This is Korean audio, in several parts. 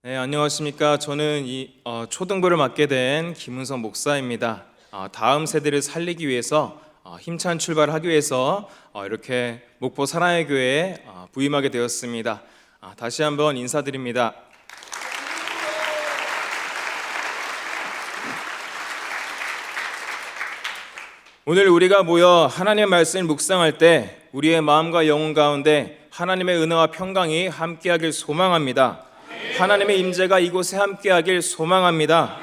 네, 안녕하십니까. 저는 초등부를 맡게 된 김은성 목사입니다. 다음 세대를 살리기 위해서 힘찬 출발을 하기 위해서 이렇게 목포 사랑의 교회에 부임하게 되었습니다. 다시 한번 인사드립니다. 오늘 우리가 모여 하나님의 말씀을 묵상할 때 우리의 마음과 영혼 가운데 하나님의 은혜와 평강이 함께하길 소망합니다. 하나님의 임재가 이곳에 함께하길 소망합니다.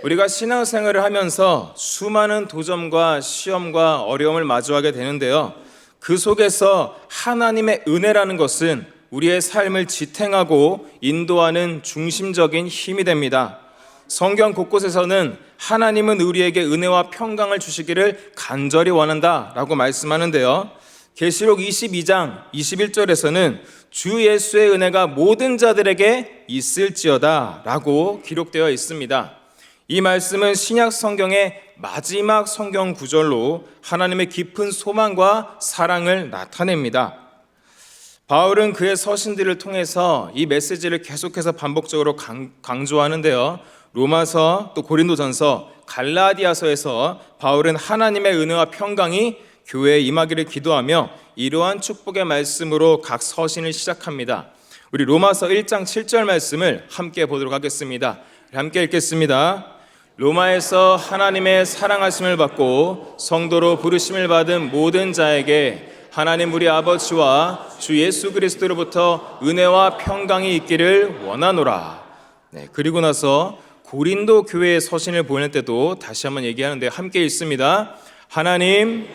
우리가 신앙생활을 하면서 수많은 도전과 시험과 어려움을 마주하게 되는데요, 그 속에서 하나님의 은혜라는 것은 우리의 삶을 지탱하고 인도하는 중심적인 힘이 됩니다. 성경 곳곳에서는 하나님은 우리에게 은혜와 평강을 주시기를 간절히 원한다라고 말씀하는데요, 계시록 22장 21절에서는 주 예수의 은혜가 모든 자들에게 있을지어다 라고 기록되어 있습니다. 이 말씀은 신약 성경의 마지막 성경 구절로 하나님의 깊은 소망과 사랑을 나타냅니다. 바울은 그의 서신들을 통해서 이 메시지를 계속해서 반복적으로 강조하는데요, 로마서, 또 고린도전서, 갈라디아서에서 바울은 하나님의 은혜와 평강이 교회에 임하기를 기도하며 이러한 축복의 말씀으로 각 서신을 시작합니다. 우리 로마서 1장 7절 말씀을 함께 보도록 하겠습니다. 함께 읽겠습니다. 로마에서 하나님의 사랑하심을 받고 성도로 부르심을 받은 모든 자에게 하나님 우리 아버지와 주 예수 그리스도로부터 은혜와 평강이 있기를 원하노라. 그리고 나서 고린도 교회의 서신을 보낼 때도 다시 한번 얘기하는데 함께 읽습니다. 하나님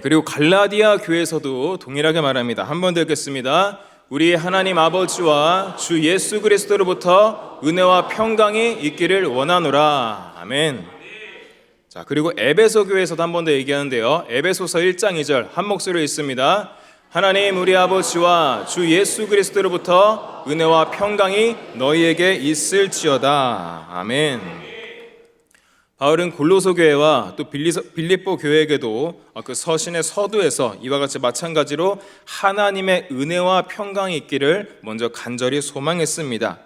그리고 갈라디아 교회에서도 동일하게 말합니다. 한 번 더 읽겠습니다. 우리 하나님 아버지와 주 예수 그리스도로부터 은혜와 평강이 있기를 원하노라. 아멘. 자, 그리고 에베소 교회에서도 한 번 더 얘기하는데요, 에베소서 1장 2절 한 목소리로 읽습니다. 하나님 우리 아버지와 주 예수 그리스도로부터 은혜와 평강이 너희에게 있을지어다. 아멘. 바울은 골로새 교회와 또 빌립보 교회에게도 그 서신의 서두에서 이와 같이 마찬가지로 하나님의 은혜와 평강이 있기를 먼저 간절히 소망했습니다.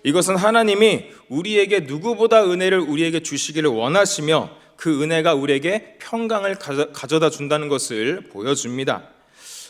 이것은 하나님이 우리에게 누구보다 은혜를 우리에게 주시기를 원하시며 그 은혜가 우리에게 평강을 가져다 준다는 것을 보여줍니다.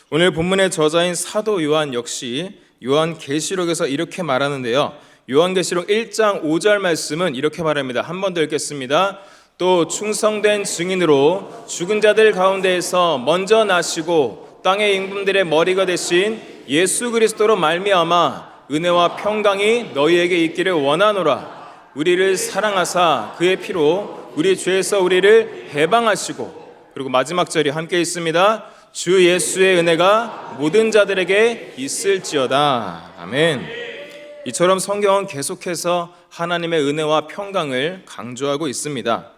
오늘 본문의 저자인 사도 요한 역시 요한계시록에서 이렇게 말하는데요, 요한계시록 1장 5절 말씀은 이렇게 말합니다. 한 번 더 읽겠습니다. 또 충성된 증인으로 죽은 자들 가운데에서 먼저 나시고 땅의 임금들의 머리가 되신 예수 그리스도로 말미암아 은혜와 평강이 너희에게 있기를 원하노라. 우리를 사랑하사 그의 피로 우리 죄에서 우리를 해방하시고, 그리고 마지막 절이 함께 있습니다. 주 예수의 은혜가 모든 자들에게 있을지어다. 아멘. 이처럼 성경은 계속해서 하나님의 은혜와 평강을 강조하고 있습니다.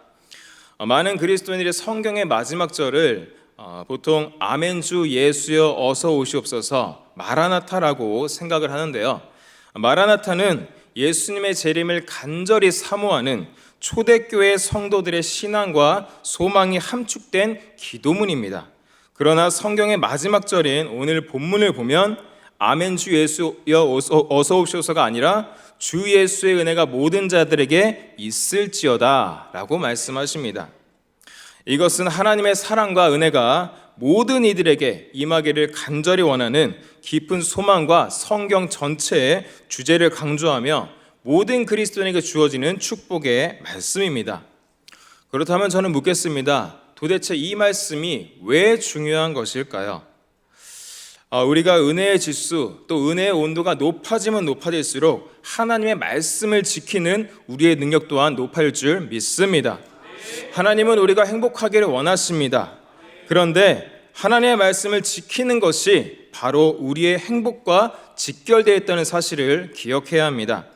많은 그리스도인들이 성경의 마지막 절을 보통 아멘 주 예수여 어서 오시옵소서 마라나타라고 생각을 하는데요, 마라나타는 예수님의 재림을 간절히 사모하는 초대교회 성도들의 신앙과 소망이 함축된 기도문입니다. 그러나 성경의 마지막 절인 오늘 본문을 보면 아멘 주 예수여 어서 오시옵소서가 아니라 주 예수의 은혜가 모든 자들에게 있을지어다 라고 말씀하십니다. 이것은 하나님의 사랑과 은혜가 모든 이들에게 임하기를 간절히 원하는 깊은 소망과 성경 전체의 주제를 강조하며 모든 그리스도인에게 주어지는 축복의 말씀입니다. 그렇다면 저는 묻겠습니다. 도대체 이 말씀이 왜 중요한 것일까요? 우리가 은혜의 지수, 또 은혜의 온도가 높아지면 높아질수록 하나님의 말씀을 지키는 우리의 능력 또한 높아질 줄 믿습니다. 하나님은 우리가 행복하기를 원하십니다. 그런데 하나님의 말씀을 지키는 것이 바로 우리의 행복과 직결되어 있다는 사실을 기억해야 합니다.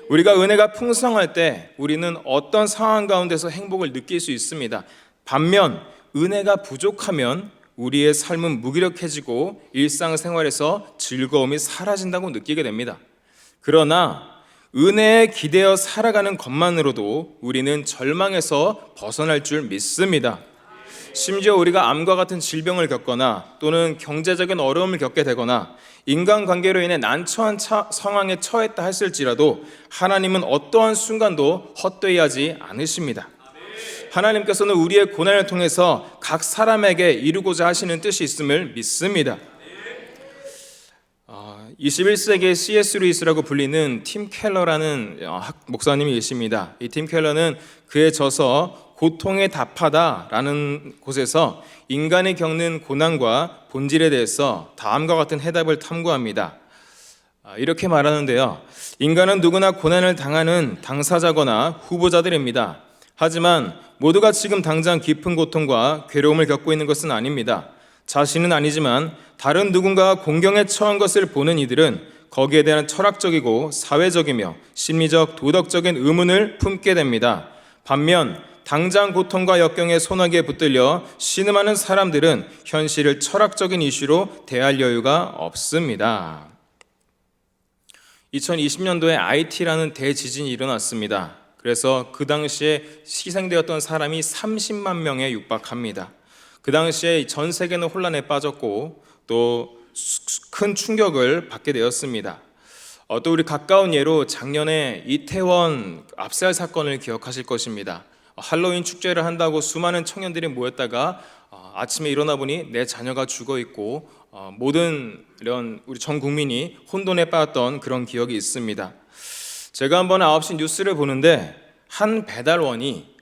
우리가 은혜가 풍성할 때 우리는 어떤 상황 가운데서 행복을 느낄 수 있습니다. 반면 은혜가 부족하면 우리의 삶은 무기력해지고 일상생활에서 즐거움이 사라진다고 느끼게 됩니다. 그러나 은혜에 기대어 살아가는 것만으로도 우리는 절망에서 벗어날 줄 믿습니다. 심지어 우리가 암과 같은 질병을 겪거나 또는 경제적인 어려움을 겪게 되거나 인간관계로 인해 난처한 상황에 처했다 했을지라도 하나님은 어떠한 순간도 헛되이 하지 않으십니다. 하나님께서는 우리의 고난을 통해서 각 사람에게 이루고자 하시는 뜻이 있음을 믿습니다. 21세기의 C.S. 루이스라고 불리는 팀 켈러라는 목사님이 계십니다. 이 팀 켈러는 그의 저서 고통에 답하다라는 곳에서 인간이 겪는 고난과 본질에 대해서 다음과 같은 해답을 탐구합니다. 이렇게 말하는데요. 인간은 누구나 고난을 당하는 당사자거나 후보자들입니다. 하지만 모두가 지금 당장 깊은 고통과 괴로움을 겪고 있는 것은 아닙니다. 자신은 아니지만 다른 누군가가 공경에 처한 것을 보는 이들은 거기에 대한 철학적이고 사회적이며 심리적, 도덕적인 의문을 품게 됩니다. 반면 당장 고통과 역경의 소나기에 붙들려 신음하는 사람들은 현실을 철학적인 이슈로 대할 여유가 없습니다. 2020년도에 IT라는 대지진이 일어났습니다. 그래서 그 당시에 희생되었던 사람이 30만 명에 육박합니다. 그 당시에 전 세계는 혼란에 빠졌고 또 큰 충격을 받게 되었습니다. 또 우리 가까운 예로 작년에 이태원 압살 사건을 기억하실 것입니다. 할로윈 축제를 한다고 수많은 청년들이 모였다가 아침에 일어나 보니 내 자녀가 죽어 있고 모든 이런 우리 전 국민이 혼돈에 빠졌던 그런 기억이 있습니다. 제가 한번 9시 뉴스를 보는데 한 배달원이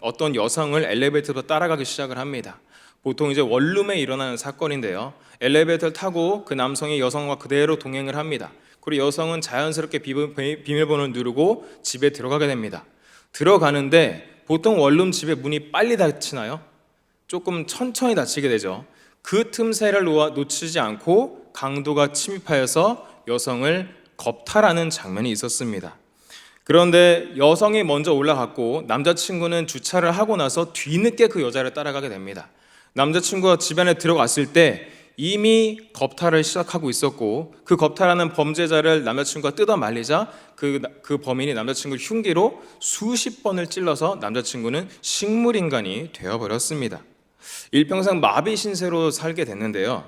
어떤 여성을 엘리베이터로 따라가기 시작을 합니다. 보통 이제 원룸에 일어나는 사건인데요. 엘리베이터를 타고 그 남성이 여성과 그대로 동행을 합니다. 그리고 여성은 자연스럽게 비밀번호를 누르고 집에 들어가게 됩니다. 들어가는데 보통 원룸 집의 문이 빨리 닫히나요? 조금 천천히 닫히게 되죠. 그 틈새를 놓치지 않고 강도가 침입하여서 여성을 겁탈하는 장면이 있었습니다. 그런데 여성이 먼저 올라갔고 남자친구는 주차를 하고 나서 뒤늦게 그 여자를 따라가게 됩니다. 남자친구가 집 안에 들어갔을 때 이미 겁탈을 시작하고 있었고 그 겁탈하는 범죄자를 남자친구가 뜯어 말리자 그 범인이 남자친구를 흉기로 수십 번을 찔러서 남자친구는 식물인간이 되어버렸습니다. 일평생 마비 신세로 살게 됐는데요.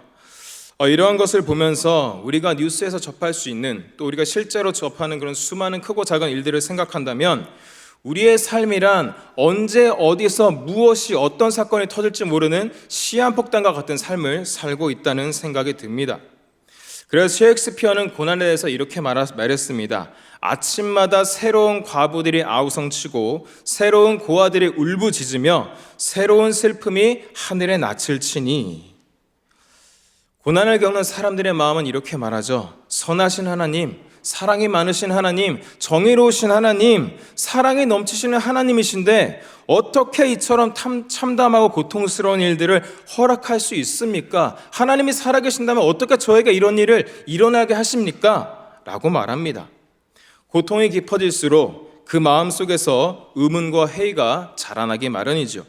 이러한 것을 보면서 우리가 뉴스에서 접할 수 있는 또 우리가 실제로 접하는 그런 수많은 크고 작은 일들을 생각한다면 우리의 삶이란 언제 어디서 무엇이 어떤 사건이 터질지 모르는 시한폭탄과 같은 삶을 살고 있다는 생각이 듭니다. 그래서 셰익스피어는 고난에 대해서 이렇게 말했습니다. 아침마다 새로운 과부들이 아우성치고 새로운 고아들이 울부짖으며 새로운 슬픔이 하늘에 낯을 치니. 고난을 겪는 사람들의 마음은 이렇게 말하죠. 선하신 하나님, 사랑이 많으신 하나님, 정의로우신 하나님, 사랑이 넘치시는 하나님이신데 어떻게 이처럼 참담하고 고통스러운 일들을 허락할 수 있습니까? 하나님이 살아계신다면 어떻게 저에게 이런 일을 일어나게 하십니까? 라고 말합니다. 고통이 깊어질수록 그 마음 속에서 의문과 회의가 자라나기 마련이죠.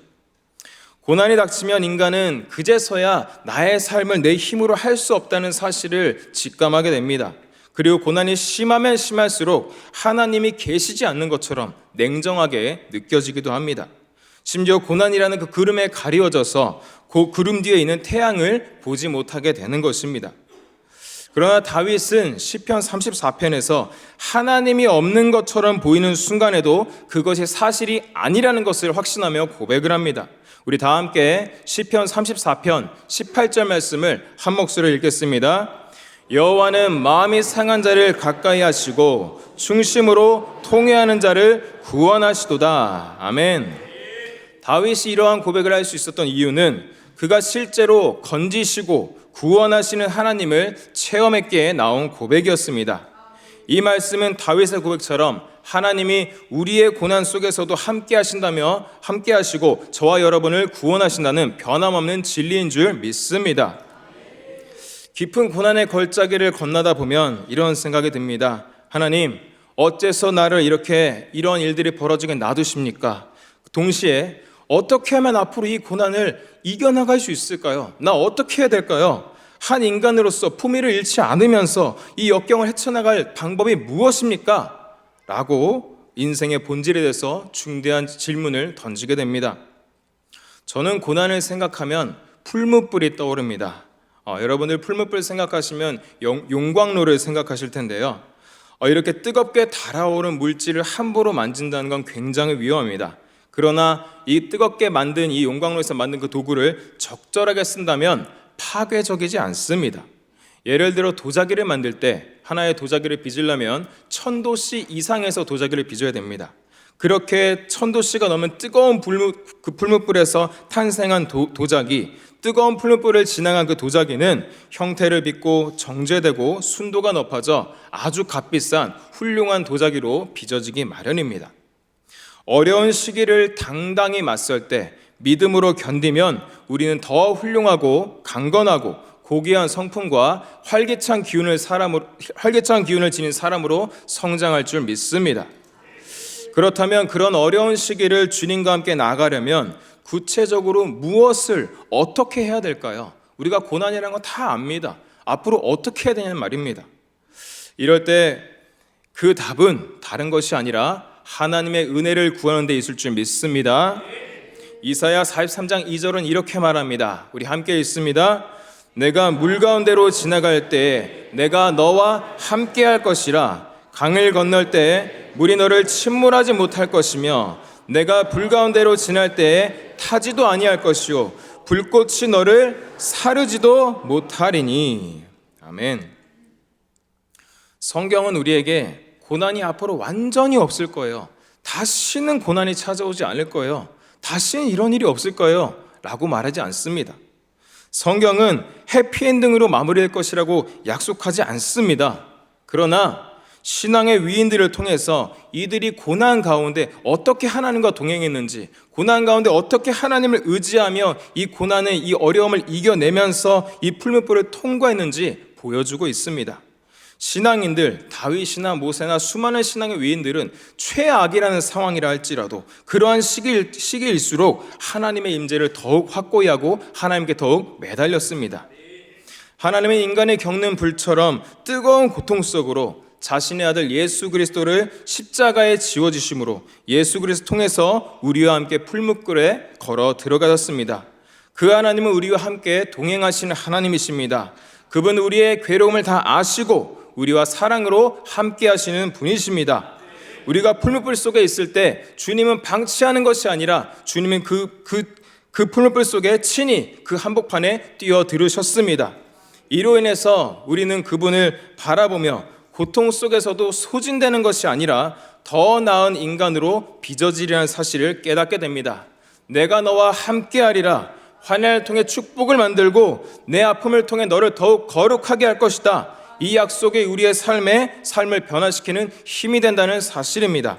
고난이 닥치면 인간은 그제서야 나의 삶을 내 힘으로 할 수 없다는 사실을 직감하게 됩니다. 그리고 고난이 심하면 심할수록 하나님이 계시지 않는 것처럼 냉정하게 느껴지기도 합니다. 심지어 고난이라는 그 구름에 가리워져서 그 구름 뒤에 있는 태양을 보지 못하게 되는 것입니다. 그러나 다윗은 시편 34편에서 하나님이 없는 것처럼 보이는 순간에도 그것이 사실이 아니라는 것을 확신하며 고백을 합니다. 우리 다 함께 시편 34편 18절 말씀을 한 목소리로 읽겠습니다. 여호와는 마음이 상한 자를 가까이 하시고 중심으로 통회하는 자를 구원하시도다. 아멘. 다윗이 이러한 고백을 할 수 있었던 이유는 그가 실제로 건지시고 구원하시는 하나님을 체험했기에 나온 고백이었습니다. 이 말씀은 다윗의 고백처럼 하나님이 우리의 고난 속에서도 함께 하신다며 함께 하시고 저와 여러분을 구원하신다는 변함없는 진리인 줄 믿습니다. 깊은 고난의 걸작기를 건너다 보면 이런 생각이 듭니다. 하나님, 어째서 나를 이런 일들이 벌어지게 놔두십니까? 동시에 어떻게 하면 앞으로 이 고난을 이겨나갈 수 있을까요? 나 어떻게 해야 될까요? 한 인간으로서 품위를 잃지 않으면서 이 역경을 헤쳐나갈 방법이 무엇입니까? 라고 인생의 본질에 대해서 중대한 질문을 던지게 됩니다. 저는 고난을 생각하면 풀무불이 떠오릅니다. 여러분들 풀무불 생각하시면 용광로를 생각하실 텐데요. 이렇게 뜨겁게 달아오른 물질을 함부로 만진다는 건 굉장히 위험합니다. 그러나 이 뜨겁게 만든 이 용광로에서 만든 그 도구를 적절하게 쓴다면 파괴적이지 않습니다. 예를 들어 도자기를 만들 때 하나의 도자기를 빚으려면 1000도씨 이상에서 도자기를 빚어야 됩니다. 그렇게 1000도씨가 넘은 뜨거운 풀무불에서 탄생한 도자기, 뜨거운 풀무불을 지나간 그 도자기는 형태를 빚고 정제되고 순도가 높아져 아주 값비싼 훌륭한 도자기로 빚어지기 마련입니다. 어려운 시기를 당당히 맞설 때 믿음으로 견디면 우리는 더 훌륭하고 강건하고 고귀한 성품과 활기찬 기운을 지닌 사람으로 성장할 줄 믿습니다. 그렇다면 그런 어려운 시기를 주님과 함께 나가려면 구체적으로 무엇을 어떻게 해야 될까요? 우리가 고난이라는 건 다 압니다. 앞으로 어떻게 해야 되냐는 말입니다. 이럴 때 그 답은 다른 것이 아니라 하나님의 은혜를 구하는 데 있을 줄 믿습니다. 이사야 43장 2절은 이렇게 말합니다. 우리 함께 읽습니다. 내가 물 가운데로 지나갈 때 내가 너와 함께 할 것이라. 강을 건널 때 물이 너를 침몰하지 못할 것이며 내가 불 가운데로 지날 때 타지도 아니할 것이요 불꽃이 너를 사르지도 못하리니. 아멘. 성경은 우리에게 고난이 앞으로 완전히 없을 거예요. 다시는 고난이 찾아오지 않을 거예요. 다시는 이런 일이 없을 거예요 라고 말하지 않습니다. 성경은 해피엔딩으로 마무리할 것이라고 약속하지 않습니다. 그러나 신앙의 위인들을 통해서 이들이 고난 가운데 어떻게 하나님과 동행했는지, 고난 가운데 어떻게 하나님을 의지하며 이 고난의 이 어려움을 이겨내면서 이 풀무불을 통과했는지 보여주고 있습니다. 신앙인들, 다윗이나 모세나 수많은 신앙의 위인들은 최악이라는 상황이라 할지라도 그러한 시기일수록 하나님의 임재를 더욱 확고히 하고 하나님께 더욱 매달렸습니다. 하나님은 인간이 겪는 불처럼 뜨거운 고통 속으로 자신의 아들 예수 그리스도를 십자가에 지워주심으로 예수 그리스도 통해서 우리와 함께 풀무불에 걸어 들어가셨습니다. 그 하나님은 우리와 함께 동행하시는 하나님이십니다. 그분은 우리의 괴로움을 다 아시고 우리와 사랑으로 함께 하시는 분이십니다. 우리가 풀무불 속에 있을 때 주님은 방치하는 것이 아니라 주님은 그 풀무불 속에 친히 그 한복판에 뛰어들으셨습니다. 이로 인해서 우리는 그분을 바라보며 고통 속에서도 소진되는 것이 아니라 더 나은 인간으로 빚어지리라는 사실을 깨닫게 됩니다. 내가 너와 함께하리라. 환난을 통해 축복을 만들고 내 아픔을 통해 너를 더욱 거룩하게 할 것이다. 이 약속이 우리의 삶을 변화시키는 힘이 된다는 사실입니다.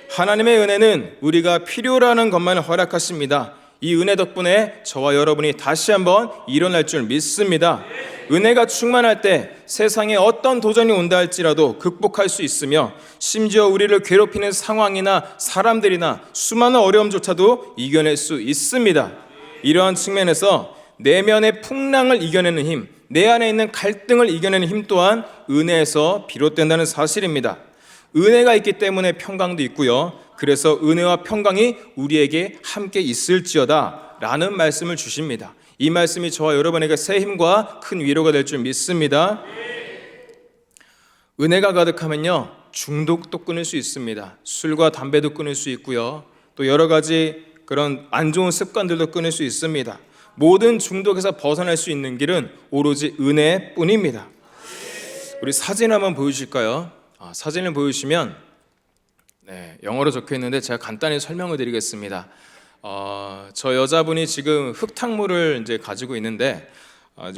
하나님의 은혜는 우리가 필요로 하는 것만 허락하십니다. 이 은혜 덕분에 저와 여러분이 다시 한번 일어날 줄 믿습니다. 은혜가 충만할 때 세상에 어떤 도전이 온다 할지라도 극복할 수 있으며 심지어 우리를 괴롭히는 상황이나 사람들이나 수많은 어려움조차도 이겨낼 수 있습니다. 이러한 측면에서 내면의 풍랑을 이겨내는 힘, 내 안에 있는 갈등을 이겨내는 힘 또한 은혜에서 비롯된다는 사실입니다. 은혜가 있기 때문에 평강도 있고요. 그래서 은혜와 평강이 우리에게 함께 있을지어다 라는 말씀을 주십니다. 이 말씀이 저와 여러분에게 새 힘과 큰 위로가 될 줄 믿습니다. 은혜가 가득하면요, 중독도 끊을 수 있습니다. 술과 담배도 끊을 수 있고요. 또 여러 가지 그런 안 좋은 습관들도 끊을 수 있습니다. 모든 중독에서 벗어날 수 있는 길은 오로지 은혜뿐입니다. 우리 사진 한번 보여주실까요? 사진을 보여주시면 영어로 적혀 있는데 제가 간단히 설명을 드리겠습니다. 저 여자분이 지금 흙탕물을 이제 가지고 있는데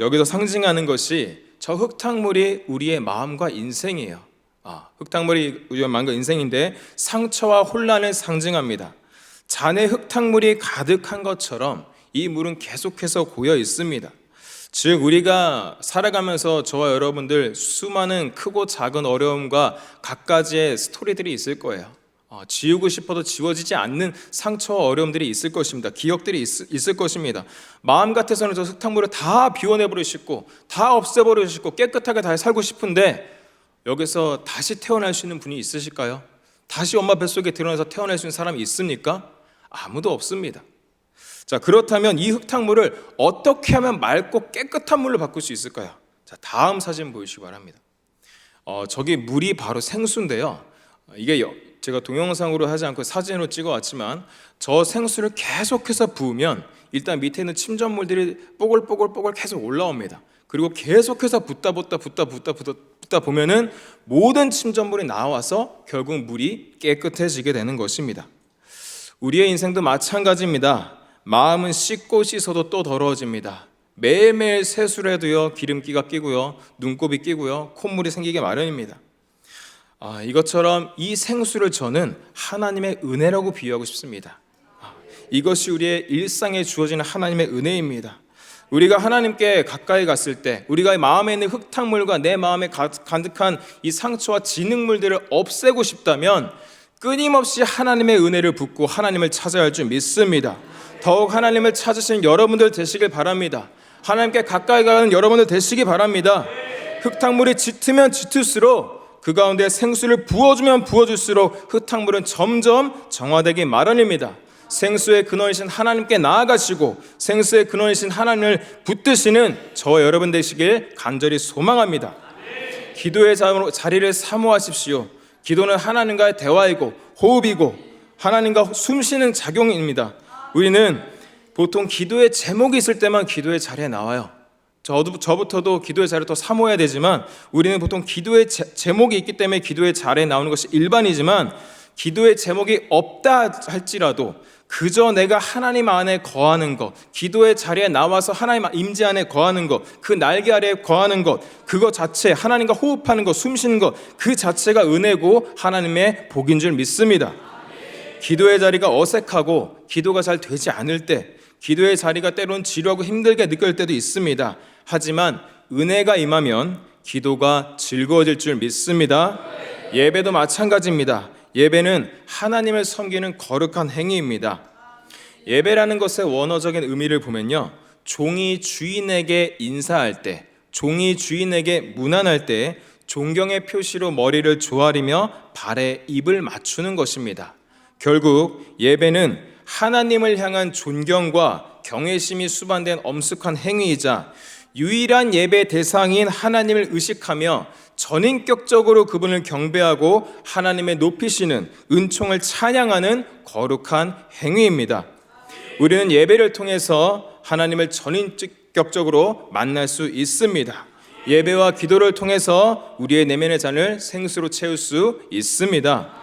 여기서 상징하는 것이 저 흙탕물이 우리의 마음과 인생이에요. 흙탕물이 우리의 마음과 인생인데 상처와 혼란을 상징합니다. 잔에 흙탕물이 가득한 것처럼 이 물은 계속해서 고여 있습니다. 즉 우리가 살아가면서 저와 여러분들 수많은 크고 작은 어려움과 갖가지의 스토리들이 있을 거예요. 지우고 싶어도 지워지지 않는 상처와 어려움들이 있을 것입니다. 기억들이 있을 것입니다. 마음 같아서는 저 흙탕물을 다 비워내버리고 싶고 다 없애버리고 싶고 깨끗하게 다 살고 싶은데 여기서 다시 태어날 수 있는 분이 있으실까요? 다시 엄마 뱃속에 들어나서 태어날 수 있는 사람이 있습니까? 아무도 없습니다. 자, 그렇다면 이 흙탕물을 어떻게 하면 맑고 깨끗한 물로 바꿀 수 있을까요? 자, 다음 사진 보시기 바랍니다. 저기 물이 바로 생수인데요. 이게 제가 동영상으로 하지 않고 사진으로 찍어왔지만 저 생수를 계속해서 부으면 일단 밑에 있는 침전물들이 뽀글뽀글 계속 올라옵니다. 그리고 계속해서 붓다 보면은 모든 침전물이 나와서 결국 물이 깨끗해지게 되는 것입니다. 우리의 인생도 마찬가지입니다. 마음은 씻고 씻어도 또 더러워집니다. 매일매일 세수를 해도요, 기름기가 끼고요, 눈곱이 끼고요, 콧물이 생기게 마련입니다. 이것처럼 이 생수를 저는 하나님의 은혜라고 비유하고 싶습니다. 이것이 우리의 일상에 주어지는 하나님의 은혜입니다. 우리가 하나님께 가까이 갔을 때 우리가 마음에 있는 흙탕물과 내 마음에 가득한 이 상처와 진흙물들을 없애고 싶다면 끊임없이 하나님의 은혜를 붓고 하나님을 찾아야 할 줄 믿습니다. 더욱 하나님을 찾으시는 여러분들 되시길 바랍니다. 하나님께 가까이 가는 여러분들 되시기 바랍니다. 흙탕물이 짙으면 짙을수록 그 가운데 생수를 부어주면 부어줄수록 흙탕물은 점점 정화되기 마련입니다. 생수의 근원이신 하나님께 나아가시고 생수의 근원이신 하나님을 붙드시는 저와 여러분 되시길 간절히 소망합니다. 기도의 자리를 사모하십시오. 기도는 하나님과의 대화이고 호흡이고 하나님과 숨쉬는 작용입니다. 우리는 보통 기도의 제목이 있을 때만 기도의 자리에 나와요. 저부터도 기도의 자리를 더 사모해야 되지만 우리는 보통 기도의 제목이 있기 때문에 기도의 자리에 나오는 것이 일반이지만 기도의 제목이 없다 할지라도 그저 내가 하나님 안에 거하는 것, 기도의 자리에 나와서 하나님 임재 안에 거하는 것, 그 날개 아래에 거하는 것, 그거 자체, 하나님과 호흡하는 것, 숨쉬는 것, 그 자체가 은혜고 하나님의 복인 줄 믿습니다. 기도의 자리가 어색하고 기도가 잘 되지 않을 때, 기도의 자리가 때론 지루하고 힘들게 느낄 때도 있습니다. 하지만 은혜가 임하면 기도가 즐거워질 줄 믿습니다. 예배도 마찬가지입니다. 예배는 하나님을 섬기는 거룩한 행위입니다. 예배라는 것의 원어적인 의미를 보면요, 종이 주인에게 인사할 때, 종이 주인에게 문안할 때 존경의 표시로 머리를 조아리며 발에 입을 맞추는 것입니다. 결국 예배는 하나님을 향한 존경과 경외심이 수반된 엄숙한 행위이자 유일한 예배 대상인 하나님을 의식하며 전인격적으로 그분을 경배하고 하나님의 높이시는 은총을 찬양하는 거룩한 행위입니다. 우리는 예배를 통해서 하나님을 전인격적으로 만날 수 있습니다. 예배와 기도를 통해서 우리의 내면의 잔을 생수로 채울 수 있습니다.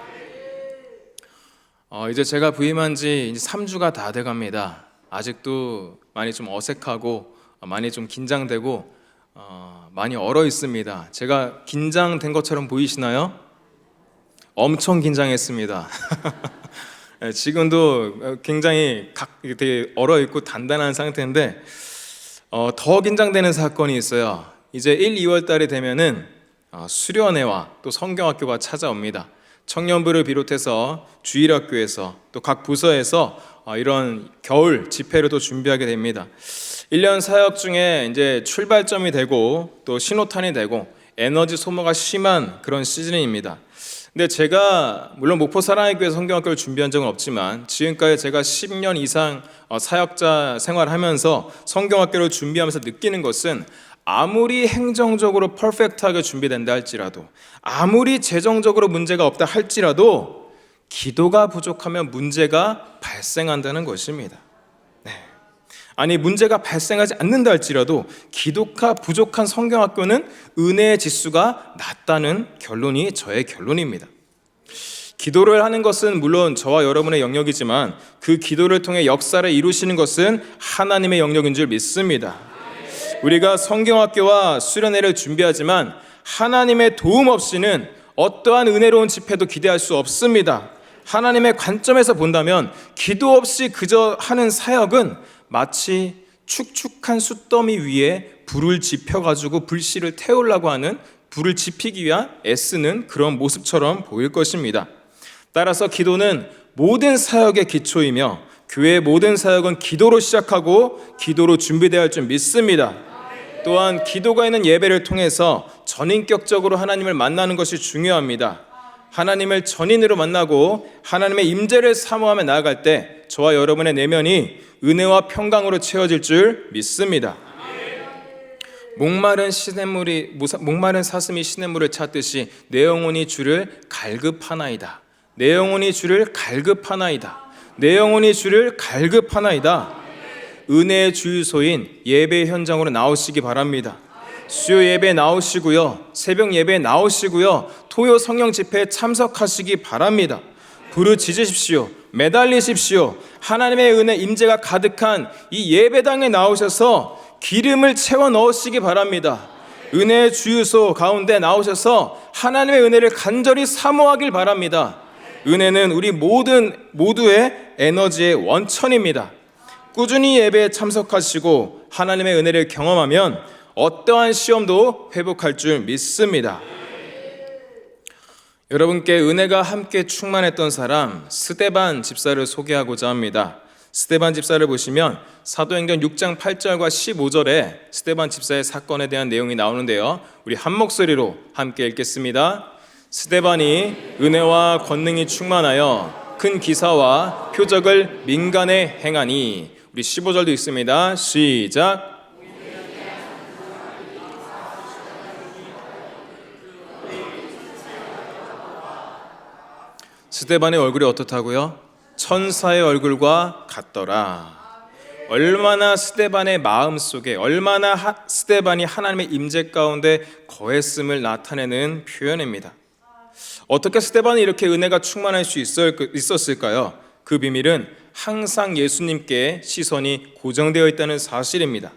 이제 제가 부임한 지 3주가 다 돼갑니다. 아직도 많이 좀 어색하고 많이 좀 긴장되고 많이 얼어 있습니다. 제가 긴장된 것처럼 보이시나요? 엄청 긴장했습니다. 지금도 굉장히 되게 얼어 있고 단단한 상태인데 더 긴장되는 사건이 있어요. 이제 1, 2월 달이 되면은 수련회와 또 성경학교가 찾아옵니다. 청년부를 비롯해서 주일학교에서 또 각 부서에서 이런 겨울 집회를 또 준비하게 됩니다. 1년 사역 중에 이제 출발점이 되고 또 신호탄이 되고 에너지 소모가 심한 그런 시즌입니다. 근데 제가 물론 목포 사랑의 교회 성경학교를 준비한 적은 없지만 지금까지 제가 10년 이상 사역자 생활하면서 성경학교를 준비하면서 느끼는 것은 아무리 행정적으로 퍼펙트하게 준비된다 할지라도 아무리 재정적으로 문제가 없다 할지라도 기도가 부족하면 문제가 발생한다는 것입니다. 아니 문제가 발생하지 않는다 할지라도 기도가 부족한 성경학교는 은혜의 지수가 낮다는 결론이 저의 결론입니다. 기도를 하는 것은 물론 저와 여러분의 영역이지만 그 기도를 통해 역사를 이루시는 것은 하나님의 영역인 줄 믿습니다. 우리가 성경학교와 수련회를 준비하지만 하나님의 도움 없이는 어떠한 은혜로운 집회도 기대할 수 없습니다. 하나님의 관점에서 본다면 기도 없이 그저 하는 사역은 마치 축축한 숯더미 위에 불을 지펴가지고 불씨를 태우려고 하는, 불을 지피기 위한 애쓰는 그런 모습처럼 보일 것입니다. 따라서 기도는 모든 사역의 기초이며 교회의 모든 사역은 기도로 시작하고 기도로 준비되어야 할 줄 믿습니다. 또한 기도가 있는 예배를 통해서 전인격적으로 하나님을 만나는 것이 중요합니다. 하나님을 전인으로 만나고 하나님의 임재를 사모하며 나아갈 때 저와 여러분의 내면이 은혜와 평강으로 채워질 줄 믿습니다. 목마른 사슴이 시냇물을 찾듯이 내 영혼이 주를 갈급하나이다. 내 영혼이 주를 갈급하나이다. 내 영혼이 주를 갈급하나이다. 은혜의 주유소인 예배 현장으로 나오시기 바랍니다. 수요 예배에 나오시고요, 새벽 예배에 나오시고요, 토요 성령 집회에 참석하시기 바랍니다. 부르짖으십시오. 매달리십시오. 하나님의 은혜 임재가 가득한 이 예배당에 나오셔서 기름을 채워 넣으시기 바랍니다. 은혜의 주유소 가운데 나오셔서 하나님의 은혜를 간절히 사모하길 바랍니다. 은혜는 우리 모두의 에너지의 원천입니다. 꾸준히 예배에 참석하시고 하나님의 은혜를 경험하면 어떠한 시험도 회복할 줄 믿습니다. 여러분께 은혜가 함께 충만했던 사람 스데반 집사를 소개하고자 합니다. 스데반 집사를 보시면 사도행전 6장 8절과 15절에 스데반 집사의 사건에 대한 내용이 나오는데요, 우리 한 목소리로 함께 읽겠습니다. 스데반이 은혜와 권능이 충만하여 큰 기사와 표적을 민간에 행하니. 우리 15절도 있습니다. 시작. 스데반의 얼굴이 어떻다고요? 천사의 얼굴과 같더라. 얼마나 스데반의 마음속에, 얼마나 스데반이 하나님의 임재 가운데 거했음을 나타내는 표현입니다. 어떻게 스데반이 이렇게 은혜가 충만할 수 있었을까요? 그 비밀은 항상 예수님께 시선이 고정되어 있다는 사실입니다.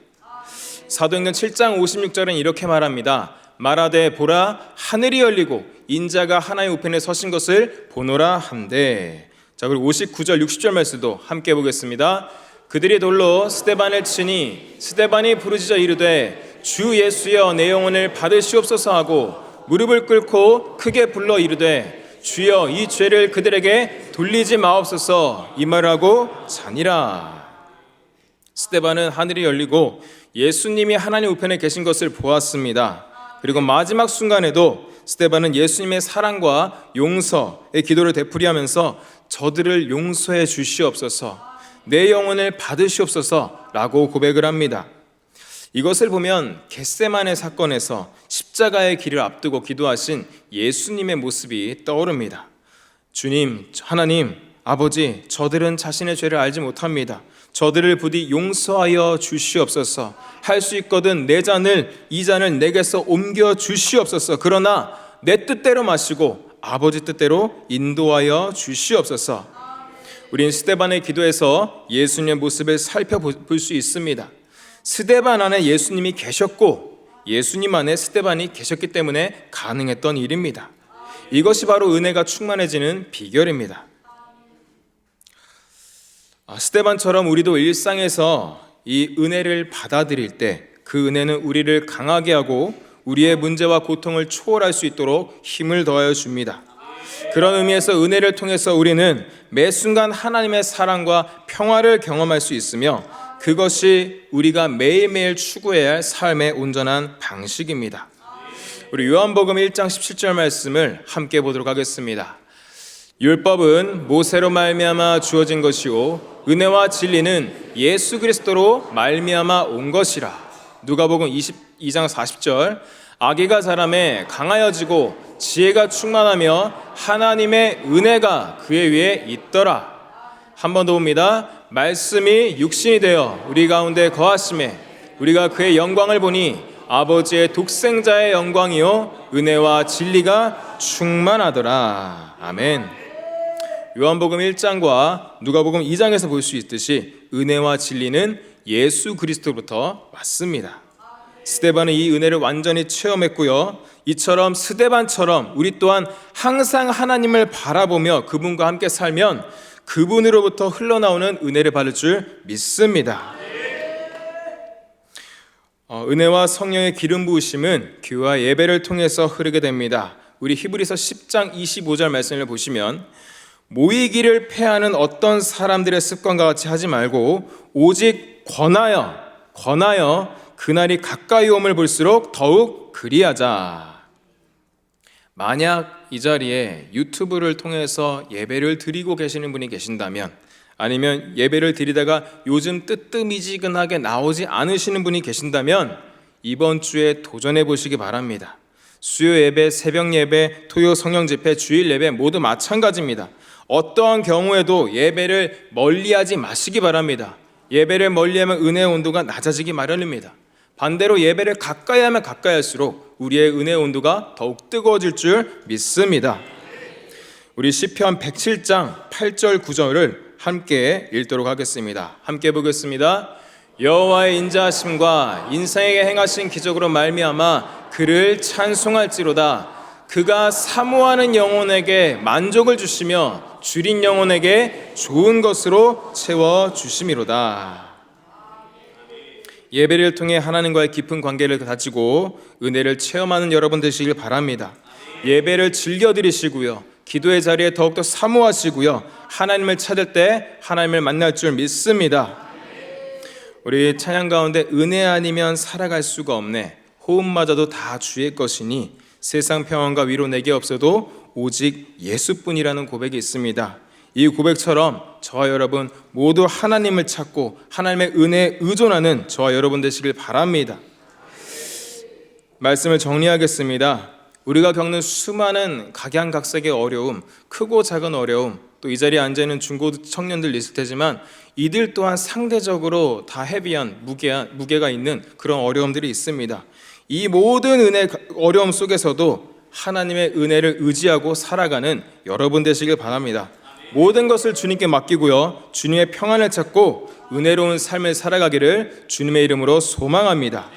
사도행전 7장 56절은 이렇게 말합니다. 말하되 보라, 하늘이 열리고 인자가 하나의 우편에 서신 것을 보노라 함되. 자, 그리고 59절 60절 말씀도 함께 보겠습니다. 그들이 돌로 스데반을 치니 스데반이 부르짖어 이르되 주 예수여 내 영혼을 받으시옵소서 하고 무릎을 꿇고 크게 불러 이르되 주여 이 죄를 그들에게 돌리지 마옵소서 이 말을 하고 자니라. 스데반은 하늘이 열리고 예수님이 하나님 우편에 계신 것을 보았습니다. 그리고 마지막 순간에도 스데반은 예수님의 사랑과 용서의 기도를 되풀이하면서 저들을 용서해 주시옵소서, 내 영혼을 받으시옵소서 라고 고백을 합니다. 이것을 보면 겟세마네 사건에서 십자가의 길을 앞두고 기도하신 예수님의 모습이 떠오릅니다. 주님, 하나님, 아버지, 저들은 자신의 죄를 알지 못합니다. 저들을 부디 용서하여 주시옵소서. 할 수 있거든 이 잔을 내게서 옮겨 주시옵소서. 그러나 내 뜻대로 마시고 아버지 뜻대로 인도하여 주시옵소서. 우린 스데반의 기도에서 예수님의 모습을 살펴볼 수 있습니다. 스데반 안에 예수님이 계셨고 예수님 안에 스데반이 계셨기 때문에 가능했던 일입니다. 이것이 바로 은혜가 충만해지는 비결입니다. 스데반처럼 우리도 일상에서 이 은혜를 받아들일 때 그 은혜는 우리를 강하게 하고 우리의 문제와 고통을 초월할 수 있도록 힘을 더하여 줍니다. 그런 의미에서 은혜를 통해서 우리는 매 순간 하나님의 사랑과 평화를 경험할 수 있으며 그것이 우리가 매일매일 추구해야 할 삶의 온전한 방식입니다. 우리 요한복음 1장 17절 말씀을 함께 보도록 하겠습니다. 율법은 모세로 말미암아 주어진 것이요 은혜와 진리는 예수 그리스도로 말미암아 온 것이라. 누가복음 22장 40절 아기가 자라매 강하여지고 지혜가 충만하며 하나님의 은혜가 그의 위에 있더라. 한 번 더 봅니다. 말씀이 육신이 되어 우리 가운데 거하심에 우리가 그의 영광을 보니 아버지의 독생자의 영광이요 은혜와 진리가 충만하더라. 아멘. 요한복음 1장과 누가복음 2장에서 볼 수 있듯이 은혜와 진리는 예수 그리스도부터 왔습니다. 스데반은 이 은혜를 완전히 체험했고요, 이처럼 스데반처럼 우리 또한 항상 하나님을 바라보며 그분과 함께 살면 그분으로부터 흘러나오는 은혜를 받을 줄 믿습니다. 은혜와 성령의 기름 부으심은 교회와 예배를 통해서 흐르게 됩니다. 우리 히브리서 10장 25절 말씀을 보시면 모이기를 패하는 어떤 사람들의 습관과 같이 하지 말고 오직 권하여 그날이 가까이 옴을 볼수록 더욱 그리하자. 만약 이 자리에 유튜브를 통해서 예배를 드리고 계시는 분이 계신다면, 아니면 예배를 드리다가 요즘 뜨뜻미지근하게 나오지 않으시는 분이 계신다면 이번 주에 도전해 보시기 바랍니다. 수요 예배, 새벽 예배, 토요 성령 집회, 주일 예배 모두 마찬가지입니다. 어떠한 경우에도 예배를 멀리하지 마시기 바랍니다. 예배를 멀리하면 은혜의 온도가 낮아지기 마련입니다. 반대로 예배를 가까이 하면 가까이 할수록 우리의 은혜의 온도가 더욱 뜨거워질 줄 믿습니다. 우리 시편 107장 8절 9절을 함께 읽도록 하겠습니다. 함께 보겠습니다. 여호와의 인자하심과 인생에게 행하신 기적으로 말미암아 그를 찬송할지로다. 그가 사모하는 영혼에게 만족을 주시며 줄인 영혼에게 좋은 것으로 채워주심이로다. 예배를 통해 하나님과의 깊은 관계를 가지고 은혜를 체험하는 여러분 되시길 바랍니다. 예배를 즐겨드리시고요, 기도의 자리에 더욱더 사모하시고요, 하나님을 찾을 때 하나님을 만날 줄 믿습니다. 우리 찬양 가운데 은혜 아니면 살아갈 수가 없네, 호흡마저도 다 주의 것이니 세상 평안과 위로 내게 없어도 오직 예수뿐이라는 고백이 있습니다. 이 고백처럼 저와 여러분 모두 하나님을 찾고 하나님의 은혜에 의존하는 저와 여러분 되시길 바랍니다. 말씀을 정리하겠습니다. 우리가 겪는 수많은 각양각색의 어려움, 크고 작은 어려움, 또 이 자리에 앉아있는 중고 청년들 있을 테지만 이들 또한 상대적으로 다 헤비한 무게가 있는 그런 어려움들이 있습니다. 이 모든 어려움 속에서도 하나님의 은혜를 의지하고 살아가는 여러분 되시길 바랍니다. 모든 것을 주님께 맡기고요, 주님의 평안을 찾고 은혜로운 삶을 살아가기를 주님의 이름으로 소망합니다.